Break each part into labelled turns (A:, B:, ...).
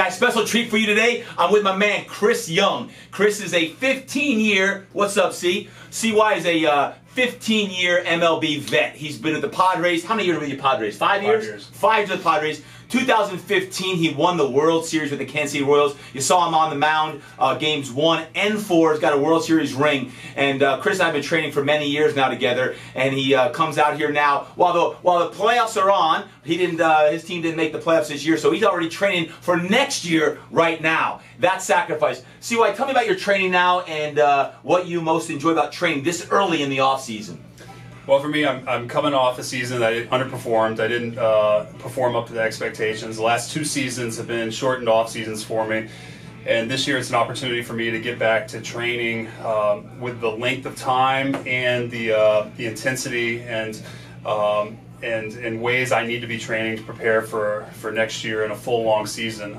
A: guys, special treat for you today. I'm with my man, Chris Young. Chris is a 15-year, what's up, C? CY is a 15-year MLB vet. He's been at the Padres. How many years were you Padres? 5 years?
B: 5 years.
A: 5 years with the Padres. 2015, he won the World Series with the Kansas City Royals. You saw him on the mound, games 1 and 4. He's got a World Series ring. And Chris and I have been training for many years now together. And he comes out here now. While the playoffs are on, he didn't. His team didn't make the playoffs this year, so he's already training for next year right now. That sacrifice. CY, tell me about your training now and what you most enjoy about training this early in the off season.
B: Well, for me, I'm coming off a season that I underperformed. I didn't perform up to the expectations. The last 2 seasons have been shortened off seasons for me, and this year it's an opportunity for me to get back to training with the length of time and the intensity and ways I need to be training to prepare for next year in a full long season.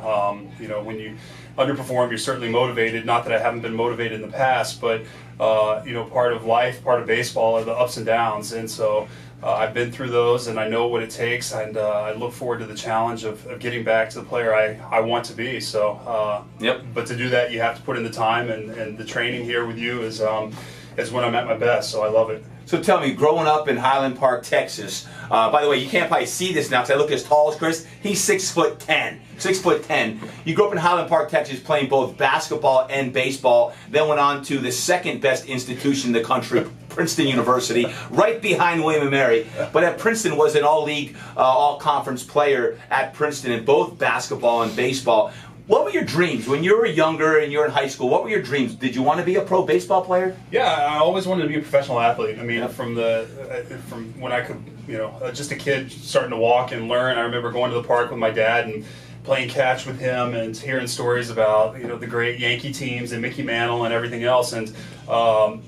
B: You know, when you underperform, you're certainly motivated. Not that I haven't been motivated in the past, but you know, part of life, part of baseball are the ups and downs, and so I've been through those, and I know what it takes, and I look forward to the challenge of getting back to the player I want to be. So,
A: yep.
B: But to do that, you have to put in the time, and the training here with you is when I'm at my best. So I love it.
A: So tell me, growing up in Highland Park, Texas, by the way, you can't probably see this now because I look as tall as Chris. He's 6'10". 6'10". You grew up in Highland Park, Texas, playing both basketball and baseball, then went on to the second best institution in the country, Princeton University, right behind William & Mary. But at Princeton was an all-league, all-conference player at Princeton in both basketball and baseball. What were your dreams when you were younger and you were in high school? What were your dreams? Did you want to be a pro baseball player?
B: Yeah, I always wanted to be a professional athlete. I mean,
A: Yep.
B: from when I could, you know, just a kid starting to walk and learn. I remember going to the park with my dad and playing catch with him and hearing stories about, you know, the great Yankee teams and Mickey Mantle and everything else. And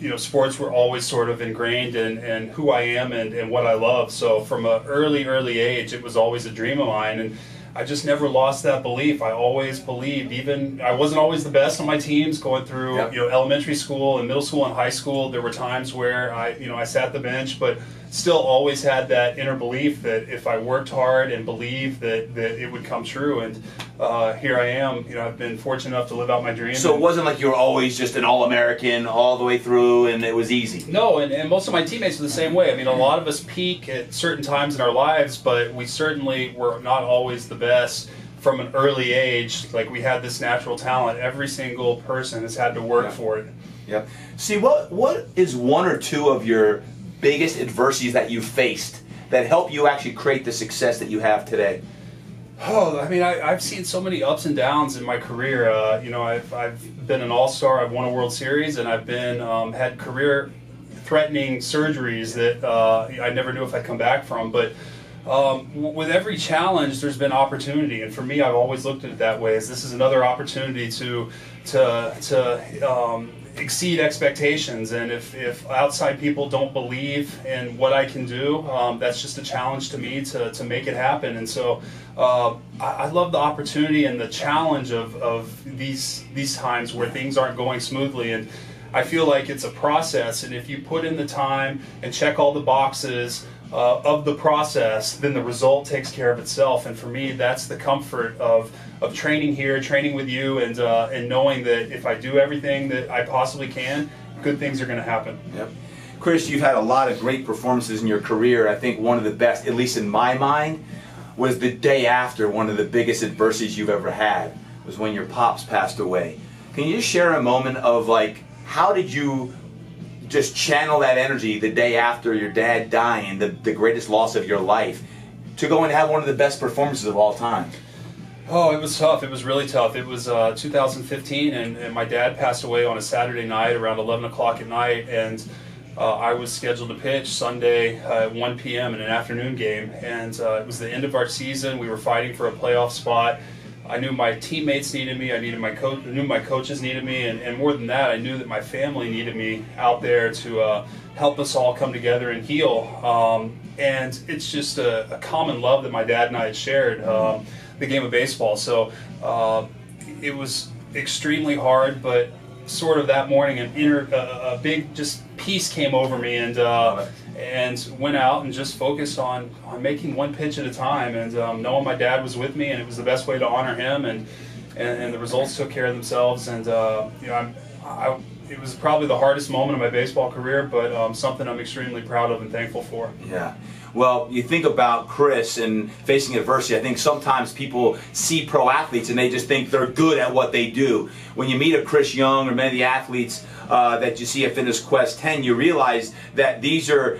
B: you know, sports were always sort of ingrained in who I am and what I love. So from an early age, it was always a dream of mine. And I just never lost that belief. I always believed, even I wasn't always the best on my teams going through,
A: Yep.
B: you know, elementary school and middle school and high school. There were times where I sat the bench, but still always had that inner belief that if I worked hard and believed that it would come true. And here I am. You know, I've been fortunate enough to live out my dream.
A: So it wasn't like you were always just an All-American all the way through and it was easy?
B: No, and most of my teammates were the same way. I mean, a lot of us peak at certain times in our lives, but we certainly were not always the best from an early age. Like, we had this natural talent. Every single person has had to work for it.
A: Yep. See, what is one or two of your biggest adversities that you faced that help you actually create the success that you have today?
B: Oh, I mean, I've seen so many ups and downs in my career. You know, I've been an all-star. I've won a World Series, and I've been had career-threatening surgeries that I never knew if I'd come back from. But with every challenge, there's been opportunity, and for me, I've always looked at it that way. As this is another opportunity to exceed expectations, and if outside people don't believe in what I can do, that's just a challenge to me to make it happen. And so I love the opportunity and the challenge of these times where things aren't going smoothly, and I feel like it's a process, and if you put in the time and check all the boxes of the process, then the result takes care of itself. And for me, that's the comfort of training here, training with you, and knowing that if I do everything that I possibly can, good things are going to happen.
A: Yep. Chris, you've had a lot of great performances in your career. I think one of the best, at least in my mind, was the day after one of the biggest adversities you've ever had, was when your pops passed away. Can you just share a moment of, like, how did you just channel that energy the day after your dad dying, the greatest loss of your life, to go and have one of the best performances of all time?
B: Oh, it was tough. It was really tough. It was 2015, and my dad passed away on a Saturday night around 11 o'clock at night, and I was scheduled to pitch Sunday at 1 p.m. in an afternoon game, and it was the end of our season. We were fighting for a playoff spot. I knew my teammates needed me. I knew my coaches needed me, and more than that, I knew that my family needed me out there to help us all come together and heal. And it's just a common love that my dad and I had shared, the game of baseball. So it was extremely hard, but sort of that morning, a big just peace came over me, and went out and just focused on making one pitch at a time, and knowing my dad was with me, and it was the best way to honor him, and and the results took care of themselves. And you know, it was probably the hardest moment of my baseball career, but something I'm extremely proud of and thankful for.
A: Yeah. Well, you think about Chris and facing adversity. I think sometimes people see pro athletes and they just think they're good at what they do. When you meet a Chris Young or many of the athletes that you see at Fitness Quest 10, you realize that these are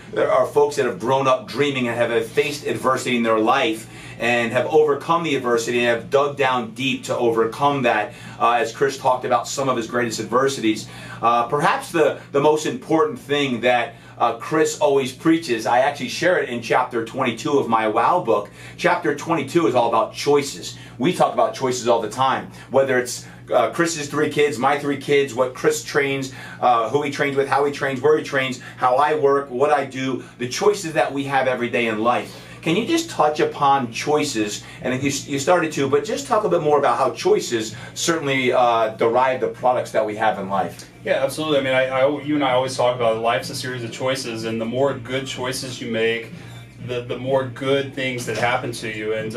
A: folks that have grown up dreaming and have faced adversity in their life and have overcome the adversity and have dug down deep to overcome that, as Chris talked about some of his greatest adversities. Perhaps the most important thing that Chris always preaches, I actually share it in chapter 22 of my WOW book. Chapter 22 is all about choices. We talk about choices all the time, whether it's Chris's 3 kids, my 3 kids, what Chris trains, who he trains with, how he trains, where he trains, how I work, what I do, the choices that we have every day in life. Can you just touch upon choices? And you started to, but just talk a bit more about how choices certainly derive the products that we have in life.
B: Yeah, absolutely. I mean, you and I always talk about life's a series of choices, and the more good choices you make, the more good things that happen to you. And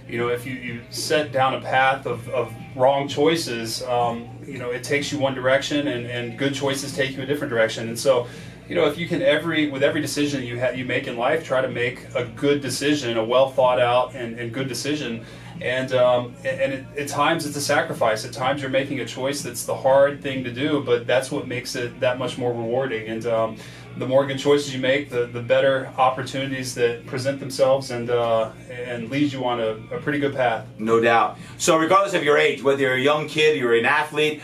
B: you know, if you set down a path of wrong choices, you know, it takes you one direction, and good choices take you a different direction. And so, you know, if you can with every decision you make in life, try to make a good decision, a well thought out and good decision. And at times it's a sacrifice. At times you're making a choice that's the hard thing to do, but that's what makes it that much more rewarding. And the more good choices you make, the better opportunities that present themselves and lead you on a pretty good path.
A: No doubt. So regardless of your age, whether you're a young kid, you're an athlete,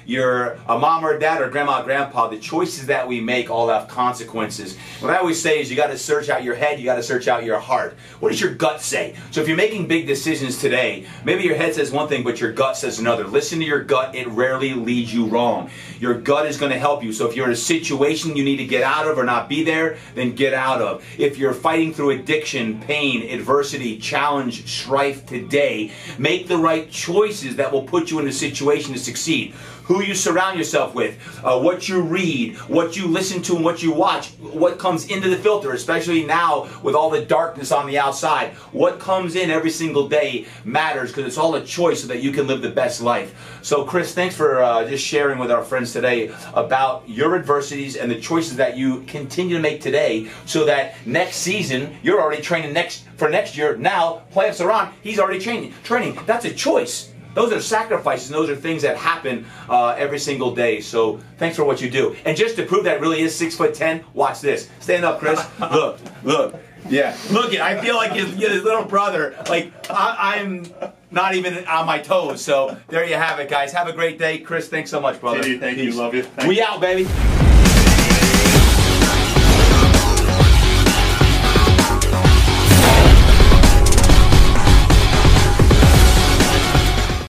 A: you're a mom or a dad or grandma or grandpa, the choices that we make all have consequences. What I always say is you got to search out your head, you got to search out your heart. What does your gut say? So if you're making big decisions today, maybe your head says one thing, but your gut says another. Listen to your gut. It rarely leads you wrong. Your gut is going to help you. So if you're in a situation you need to get out of or not be there, then get out of. If you're fighting through addiction, pain, adversity, challenge, strife today, make the right choices that will put you in a situation to succeed. Who you surround yourself with, what you read, what you listen to and what you watch, what comes into the filter, especially now with all the darkness on the outside. What comes in every single day matters because it's all a choice so that you can live the best life. So Chris, thanks for just sharing with our friends today about your adversities and the choices that you continue to make today so that next season, you're already training for next year. Now, playoffs are on, he's already training. That's a choice. Those are sacrifices, and those are things that happen every single day. So thanks for what you do. And just to prove that it really is 6'10", watch this. Stand up, Chris. Look. Yeah. Look it. I feel like his little brother. Like, I'm not even on my toes. So there you have it, guys. Have a great day. Chris, thanks so much, brother.
B: Thank you. Love you.
A: We out, baby.